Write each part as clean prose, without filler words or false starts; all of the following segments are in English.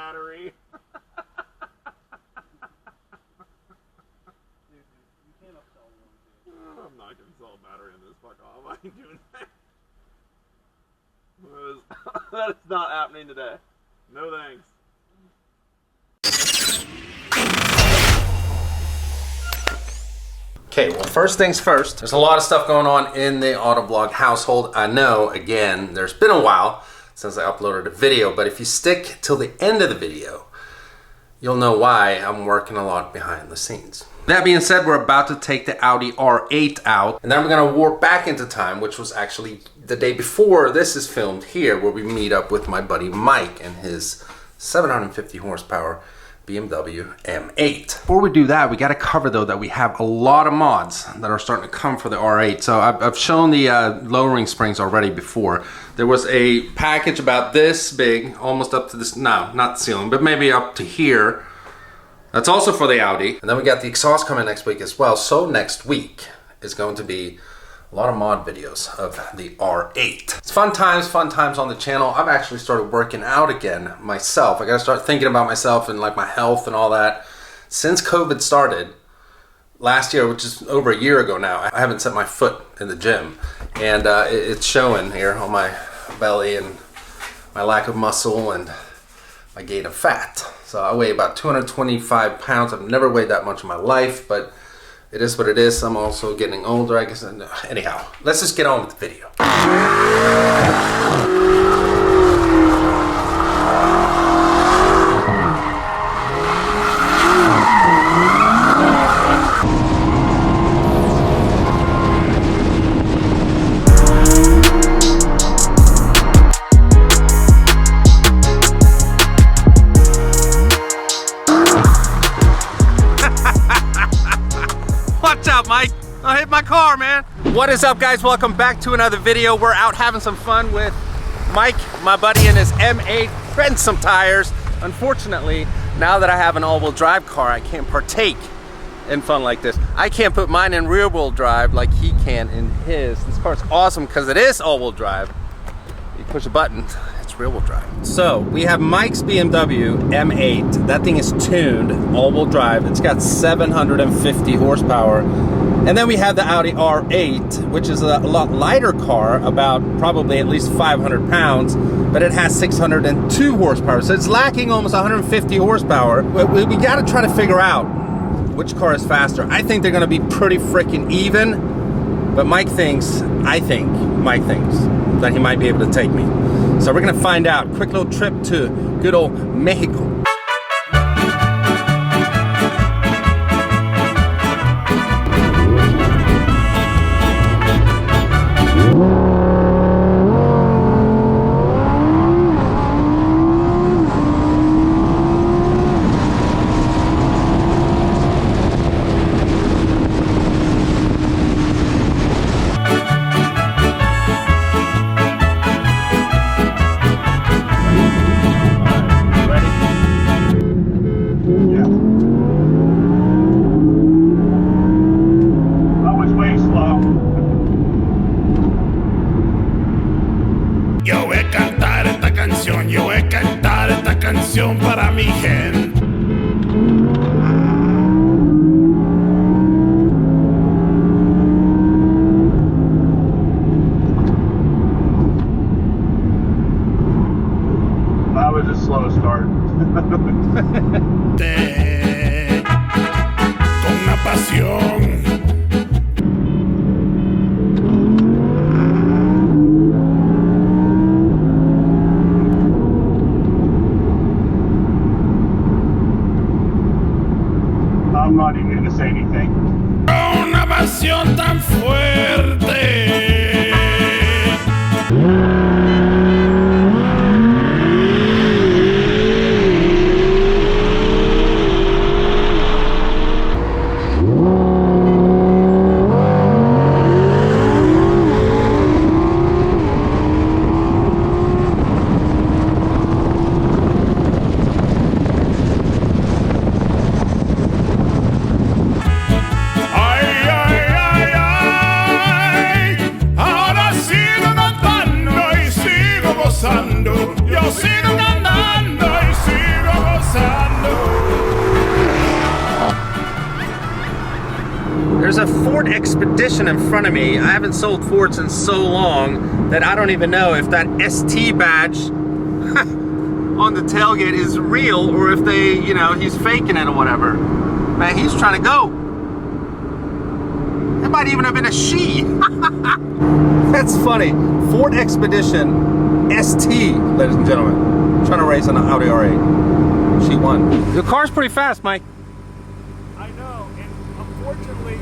battery. I'm not gonna sell a battery in this. Fuck off. I ain't doing that. That is not happening today. No thanks. Okay, well, first things first, there's a lot of stuff going on in the Autoblog household. I know, again, there's been a while since I uploaded a video, but if you stick till the end of the video, you'll know why I'm working a lot behind the scenes. That being said, we're about to take the Audi R8 out, and then we're gonna warp back into time, which was actually the day before this is filmed here, where we meet up with my buddy Mike and his 750 horsepower BMW M8. Before we do that, we got to cover though that we have a lot of mods that are starting to come for the R8. So I've shown the lowering springs already before. There was a package about this big, almost up to this, no, not the ceiling, but maybe up to here. That's also for the Audi. And then we got the exhaust coming next week as well. So next week is going to be a lot of mod videos of the R8. It's fun times on the channel. I've actually started working out again myself. I gotta start thinking about myself and like my health and all that. Since COVID started last year, which is over a year ago now, I haven't set my foot in the gym. And it's showing here on my belly and my lack of muscle and my gain of fat. So I weigh about 225 pounds. I've never weighed that much in my life, but it is what it is. I'm also getting older, I guess. Anyhow, let's just get on with the video. Watch out, Mike. I hit my car, man. What is up, guys? Welcome back to another video. We're out having some fun with Mike, my buddy, and his M8, shredding some tires. Unfortunately, now that I have an all-wheel drive car, I can't partake in fun like this. I can't put mine in rear-wheel drive like he can in his. This car's awesome because it is all-wheel drive. You push a button, it's rear-wheel drive. So we have Mike's BMW M8. That thing is tuned all-wheel drive. It's got 750 horsepower. And then we have the Audi R8, which is a lot lighter car, about probably at least 500 pounds, but it has 602 horsepower. So it's lacking almost 150 horsepower. We got to try to figure out which car is faster. I think they're going to be pretty freaking even, but Mike thinks that he might be able to take me. So we're gonna find out. Quick little trip to good old Mexico. Para mi gente. That was a slow start. Con una pasión. I'm not even going to say anything. Una pasión tan fuerte. Ay, ay, ay, ay. There's a Ford Expedition in front of me. I haven't sold Fords in so long that I don't even know if that ST badge on the tailgate is real or if they, you know, he's faking it or whatever. Man, he's trying to go. It might even have been a she. That's funny. Ford Expedition ST, ladies and gentlemen. Trying to race on an Audi R8. She won. Your car's pretty fast, Mike. I know, and unfortunately,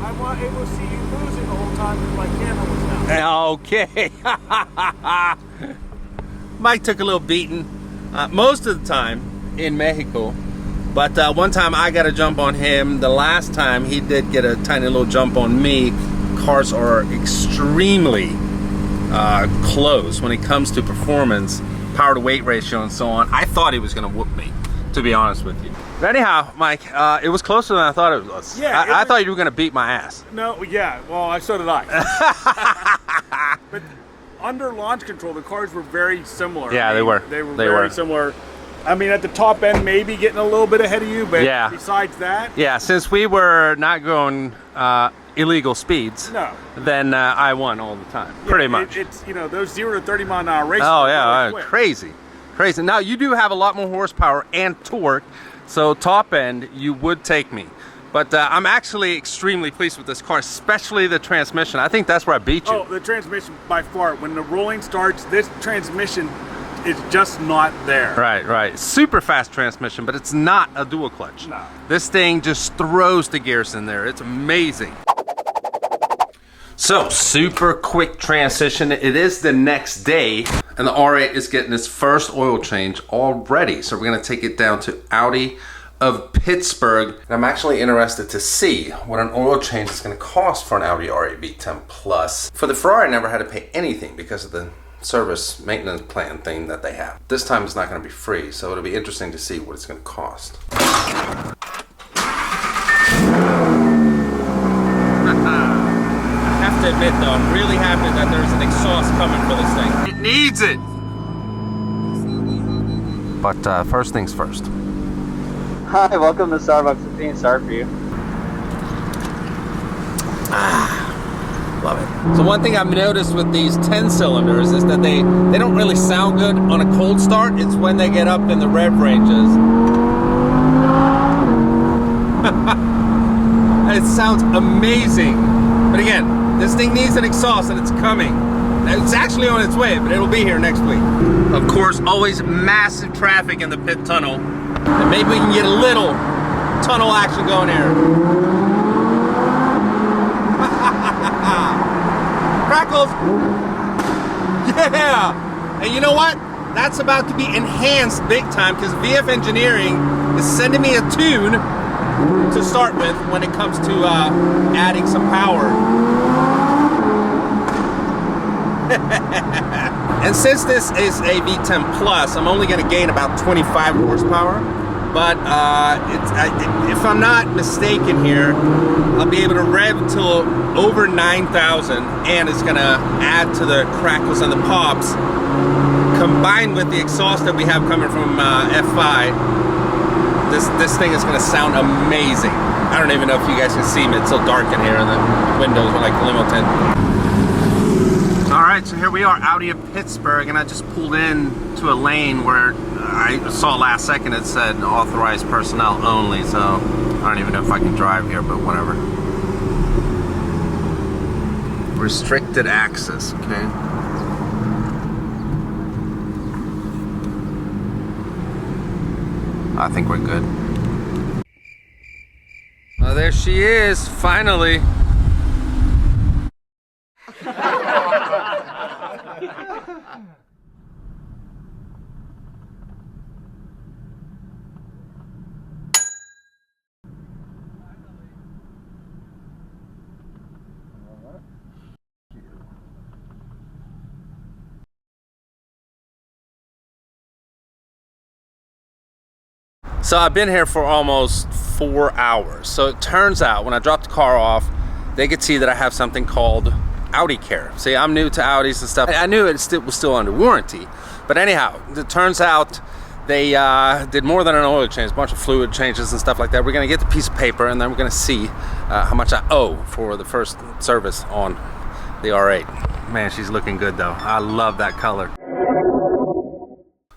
I wasn't able to see you losing the whole time because my camera was down. Okay. Mike took a little beating most of the time in Mexico, but one time I got a jump on him. The last time he did get a tiny little jump on me. Cars are extremely close when it comes to performance, power to weight ratio and so on. I thought he was going to whoop me, to be honest with you. But anyhow, Mike, it was closer than I thought it was. Yeah, I thought you were going to beat my ass. No, yeah, well, so did I. But under launch control, the cars were very similar. Yeah, they were. They were very similar. I mean, at the top end, maybe getting a little bit ahead of you, but yeah. Besides that. Yeah, since we were not going illegal speeds, no. Then I won all the time, pretty much. It's, you know, those 0 to 30 mile an hour races. Oh, yeah, really crazy. Crazy. Now, you do have a lot more horsepower and torque, so top end, you would take me. But I'm actually extremely pleased with this car, especially the transmission. I think that's where I beat you. Oh, the transmission by far. When the rolling starts, this transmission is just not there. Right, right. Super fast transmission, but it's not a dual clutch. No. This thing just throws the gears in there. It's amazing. So, super quick transition. It is the next day, and the R8 is getting its first oil change already. So we're gonna take it down to Audi of Pittsburgh. And I'm actually interested to see what an oil change is gonna cost for an Audi R8 V10 Plus. For the Ferrari, I never had to pay anything because of the service maintenance plan thing that they have. This time it's not gonna be free, so it'll be interesting to see what it's gonna cost. I have to admit though, I'm really happy that there's an exhaust coming for this thing. It needs it! But first things first. Hi, welcome to Starbucks. It's being sorry for you. Love it. So one thing I've noticed with these 10 cylinders is that they don't really sound good on a cold start. It's when they get up in the rev ranges. It sounds amazing. But again, this thing needs an exhaust and it's coming. It's actually on its way, but it'll be here next week. Of course, always massive traffic in the pit tunnel. And maybe we can get a little tunnel action going here. Crackles! Yeah! And you know what? That's about to be enhanced big time because VF Engineering is sending me a tune to start with when it comes to adding some power. And since this is a V10 Plus, I'm only going to gain about 25 horsepower. But if I'm not mistaken here, I'll be able to rev until over 9,000, and it's going to add to the crackles and the pops, combined with the exhaust that we have coming from F5. This thing is going to sound amazing. I don't even know if you guys can see me. It's so dark in here, and the windows are like limo tint. All right, so here we are, Audi of Pittsburgh, and I just pulled in to a lane where I saw last second it said authorized personnel only, so I don't even know if I can drive here, but whatever. Restricted access, okay. I think we're good. Oh, there she is, finally. So I've been here for almost 4 hours. So it turns out when I dropped the car off, they could see that I have something called Audi Care. See, I'm new to Audis and stuff. I knew it was still under warranty. But anyhow, it turns out they did more than an oil change, a bunch of fluid changes and stuff like that. We're gonna get the piece of paper and then we're gonna see how much I owe for the first service on the R8. Man, she's looking good though. I love that color.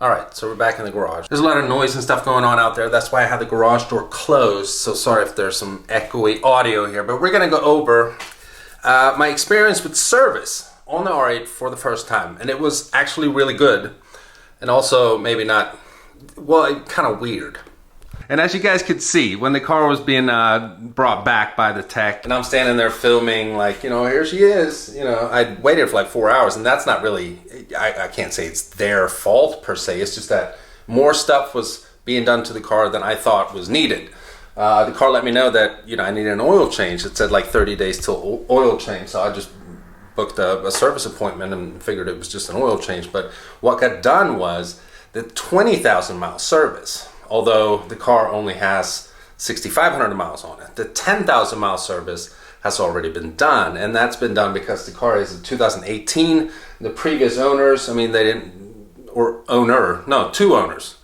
Alright, so we're back in the garage. There's a lot of noise and stuff going on out there. That's why I have the garage door closed. So sorry if there's some echoey audio here. But we're going to go over my experience with service on the R8 for the first time. And it was actually really good. And also maybe not, well, kind of weird. And as you guys could see, when the car was being brought back by the tech, and I'm standing there filming, like, you know, here she is. You know, I waited for like 4 hours, and that's not really, I can't say it's their fault per se. It's just that more stuff was being done to the car than I thought was needed. The car let me know that, you know, I needed an oil change. It said like 30 days till oil change, so I just booked a service appointment and figured it was just an oil change. But what got done was the 20,000 mile service. Although the car only has 6,500 miles on it. The 10,000 mile service has already been done, and that's been done because the car is a 2018. The previous owners, I mean, they didn't, or owner, no, two owners.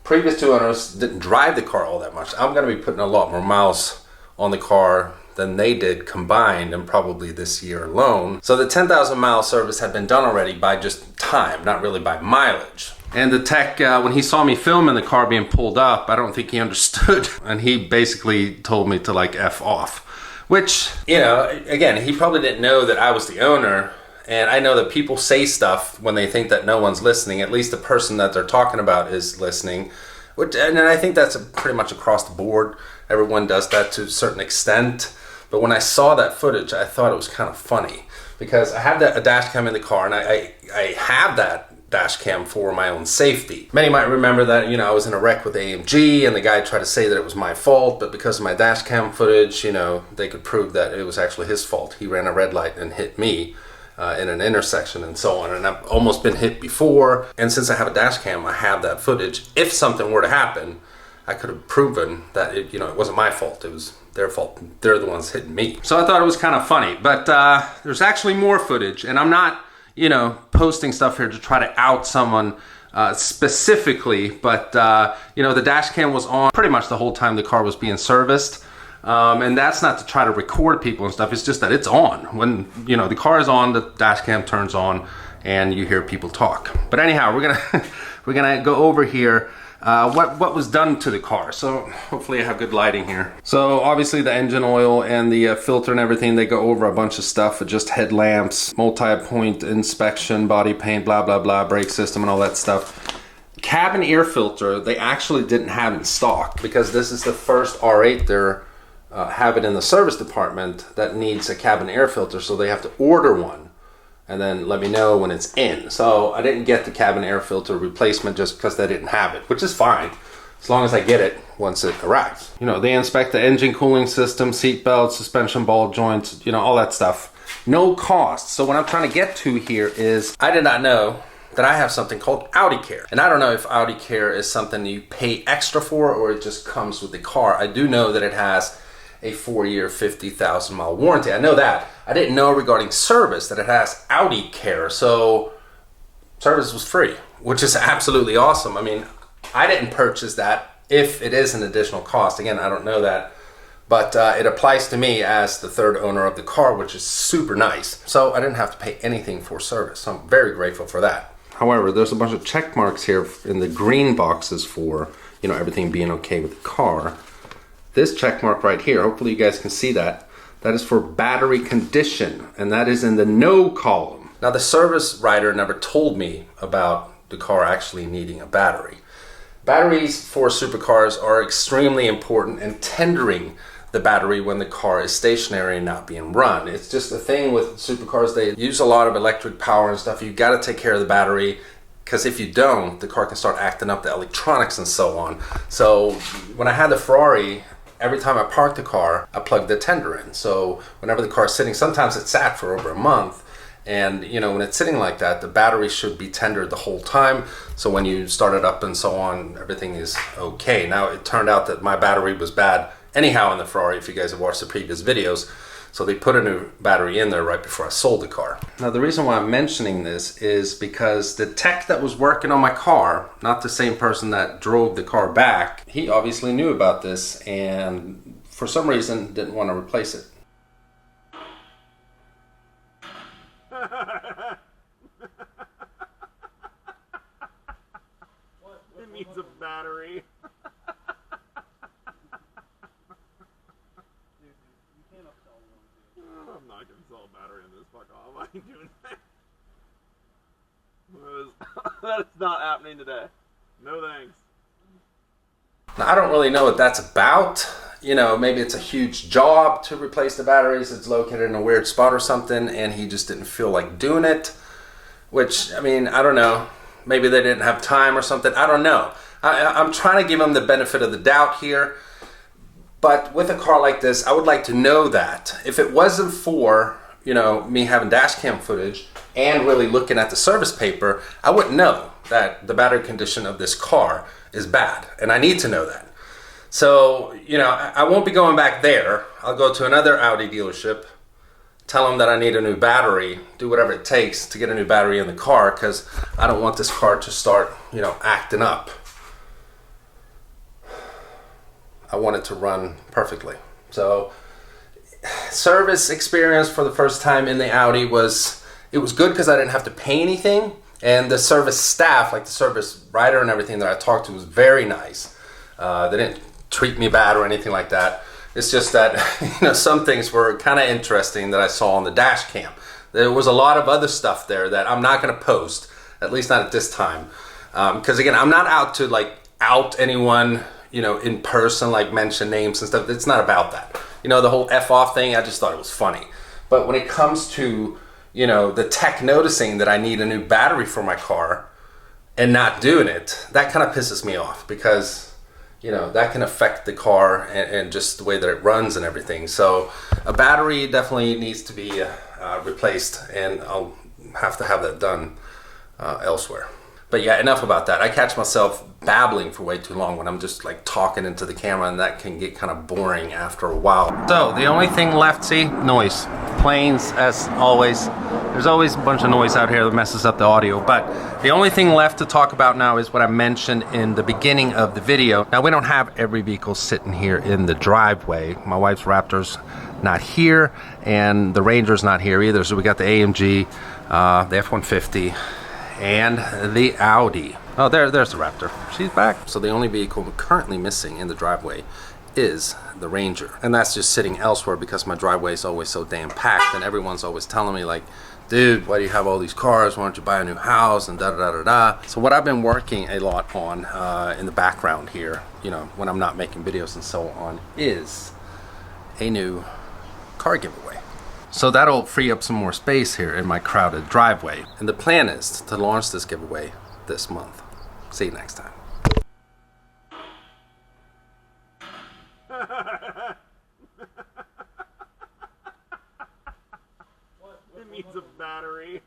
Previous two owners didn't drive the car all that much. I'm going to be putting a lot more miles on the car than they did combined, and probably this year alone. So the 10,000 mile service had been done already by just time, not really by mileage. And the tech, when he saw me filming the car being pulled up, I don't think he understood. And he basically told me to like F off. Which, you know, again, he probably didn't know that I was the owner. And I know that people say stuff when they think that no one's listening. At least the person that they're talking about is listening. And I think that's pretty much across the board. Everyone does that to a certain extent. But when I saw that footage, I thought it was kind of funny. Because I have a dash cam in the car, and I have that dash cam for my own safety. Many might remember that, you know, I was in a wreck with AMG and the guy tried to say that it was my fault, but because of my dash cam footage, you know, they could prove that it was actually his fault. He ran a red light and hit me in an intersection and so on, and I've almost been hit before, and since I have a dash cam, I have that footage. If something were to happen, I could have proven that it, you know, it wasn't my fault, it was their fault. They're the ones hitting me. So I thought it was kind of funny, but there's actually more footage, and I'm not, you know, posting stuff here to try to out someone specifically, but you know, the dash cam was on pretty much the whole time the car was being serviced, and that's not to try to record people and stuff. It's just that it's on. When, you know, the car is on, the dash cam turns on and you hear people talk. But anyhow, we're gonna go over here what was done to the car. So hopefully I have good lighting here. So obviously the engine oil and the filter and everything, they go over a bunch of stuff, just headlamps, multi-point inspection, body paint, blah blah blah, brake system and all that stuff. Cabin air filter they actually didn't have in stock, because this is the first R8 they're have it in the service department that needs a cabin air filter, so they have to order one and then let me know when it's in. So I didn't get the cabin air filter replacement just because they didn't have it, which is fine as long as I get it once it arrives. You know, they inspect the engine cooling system, seat belts, suspension ball joints, you know, all that stuff. No cost. So what I'm trying to get to here is, I did not know that I have something called Audi Care. And I don't know if Audi Care is something you pay extra for or it just comes with the car. I do know that it has a 4-year, 50,000 mile warranty. I know that. I didn't know regarding service that it has Audi Care. So service was free, which is absolutely awesome. I mean, I didn't purchase that. If it is an additional cost, again, I don't know that. But it applies to me as the third owner of the car, which is super nice. So I didn't have to pay anything for service. So I'm very grateful for that. However, there's a bunch of check marks here in the green boxes for, you know, everything being okay with the car. This check mark right here, hopefully you guys can see that. That is for battery condition, and that is in the no column. Now the service writer never told me about the car actually needing a battery. Batteries for supercars are extremely important, and tendering the battery when the car is stationary and not being run. It's just a thing with supercars. They use a lot of electric power and stuff. You've got to take care of the battery, because if you don't, the car can start acting up, the electronics and so on. So when I had the Ferrari, every time I parked the car, I plugged the tender in. So whenever the car is sitting, sometimes it sat for over a month. And you know, when it's sitting like that, the battery should be tendered the whole time. So when you start it up and so on, everything is okay. Now it turned out that my battery was bad anyhow in the Ferrari, if you guys have watched the previous videos. So they put a new battery in there right before I sold the car. Now the reason why I'm mentioning this is because the tech that was working on my car, not the same person that drove the car back, he obviously knew about this and for some reason, didn't want to replace it. It needs a battery. I'm not gonna sell a battery in this. Fuck off. I ain't doing that. That is not happening today. No thanks. Now, I don't really know what that's about. You know, maybe it's a huge job to replace the batteries. It's located in a weird spot or something, and he just didn't feel like doing it. Which, I mean, I don't know. Maybe they didn't have time or something. I don't know. I'm trying to give him the benefit of the doubt here. But with a car like this, I would like to know that. If it wasn't for, you know, me having dash cam footage and really looking at the service paper, I wouldn't know that the battery condition of this car is bad. And I need to know that. So, you know, I won't be going back there. I'll go to another Audi dealership, tell them that I need a new battery, do whatever it takes to get a new battery in the car, because I don't want this car to start, you know, acting up. I want it to run perfectly. So, service experience for the first time in the Audi was good because I didn't have to pay anything, and the service staff, like the service writer and everything that I talked to, was very nice. They didn't treat me bad or anything like that. It's just that, you know, some things were kind of interesting that I saw on the dash cam. There was a lot of other stuff there that I'm not going to post, at least not at this time, because again, I'm not out to like out anyone, you know, in person, like mention names and stuff. It's not about that. You know, the whole F off thing, I just thought it was funny. But when it comes to, you know, the tech noticing that I need a new battery for my car and not doing it, that kind of pisses me off, because, you know, that can affect the car and just the way that it runs and everything. So a battery definitely needs to be replaced, and I'll have to have that done elsewhere. But yeah, enough about that. I catch myself babbling for way too long when I'm just like talking into the camera, and that can get kind of boring after a while. So the only thing left, see, noise. Planes, as always. There's always a bunch of noise out here that messes up the audio, but the only thing left to talk about now is what I mentioned in the beginning of the video. Now, we don't have every vehicle sitting here in the driveway. My wife's Raptor's not here, and the Ranger's not here either. So we got the AMG, the F-150, and the Audi. Oh, there's the Raptor. She's back. So the only vehicle currently missing in the driveway is the Ranger. And that's just sitting elsewhere because my driveway is always so damn packed, and everyone's always telling me like, dude, why do you have all these cars? Why don't you buy a new house? And da-da-da-da-da. So what I've been working a lot on in the background here, you know, when I'm not making videos and so on, is a new car giveaway. So that'll free up some more space here in my crowded driveway. And the plan is to launch this giveaway this month. See you next time. It needs a battery.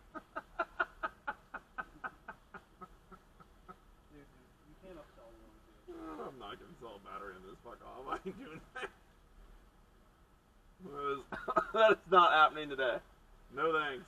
I'm not gonna sell a battery in this. Fuck off. I ain't doing that. That is not happening today. No thanks.